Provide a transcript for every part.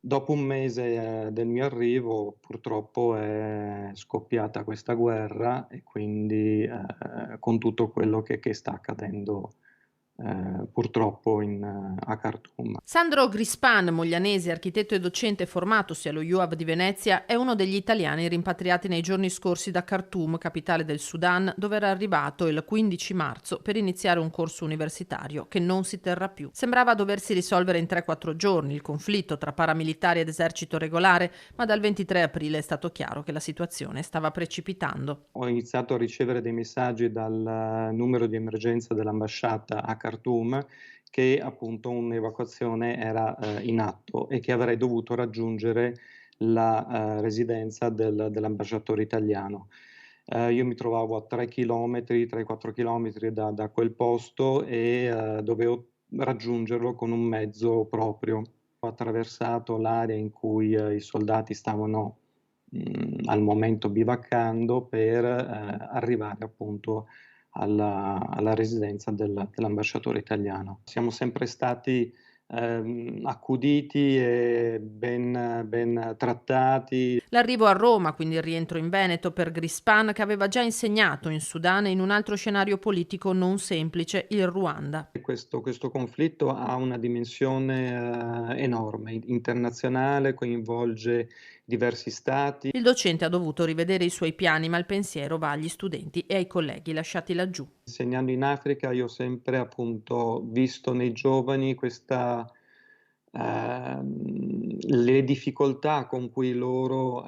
Dopo un mese, del mio arrivo purtroppo è scoppiata questa guerra e quindi, con tutto quello che sta accadendo, purtroppo a Khartoum. Sandro Grispan, moglianese, architetto e docente formatosi allo UAV di Venezia, è uno degli italiani rimpatriati nei giorni scorsi da Khartoum, capitale del Sudan, dove era arrivato il 15 marzo per iniziare un corso universitario che non si terrà più. Sembrava doversi risolvere in 3-4 giorni il conflitto tra paramilitari ed esercito regolare, ma dal 23 aprile è stato chiaro che la situazione stava precipitando. Ho iniziato a ricevere dei messaggi dal numero di emergenza dell'ambasciata a Khartoum che appunto un'evacuazione era, in atto e che avrei dovuto raggiungere residenza dell'ambasciatore italiano. Io mi trovavo a 3 chilometri, 3, 4 chilometri da quel posto e, dovevo raggiungerlo con un mezzo proprio. Ho attraversato l'area in cui, i soldati stavano al momento bivaccando per, arrivare appunto alla residenza dell'ambasciatore italiano. Siamo sempre stati, accuditi e ben trattati. L'arrivo a Roma, quindi il rientro in Veneto per Grispan, che aveva già insegnato in Sudan e in un altro scenario politico non semplice, il Ruanda. Questo conflitto ha una dimensione, enorme, internazionale, coinvolge diversi stati. Il docente ha dovuto rivedere i suoi piani, ma il pensiero va agli studenti e ai colleghi lasciati laggiù. Insegnando in Africa io ho sempre appunto visto nei giovani le difficoltà con cui loro,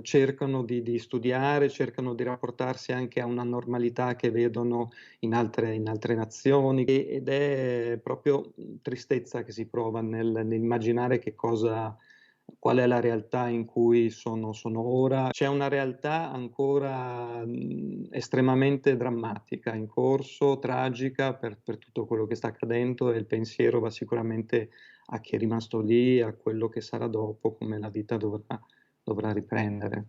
cercano di studiare, cercano di rapportarsi anche a una normalità che vedono in altre nazioni, ed è proprio, tristezza che si prova nell'immaginare qual è la realtà in cui sono ora. C'è una realtà ancora, estremamente drammatica in corso, tragica per tutto quello che sta accadendo, e il pensiero va sicuramente a chi è rimasto lì, a quello che sarà dopo, come la vita dovrà riprendere.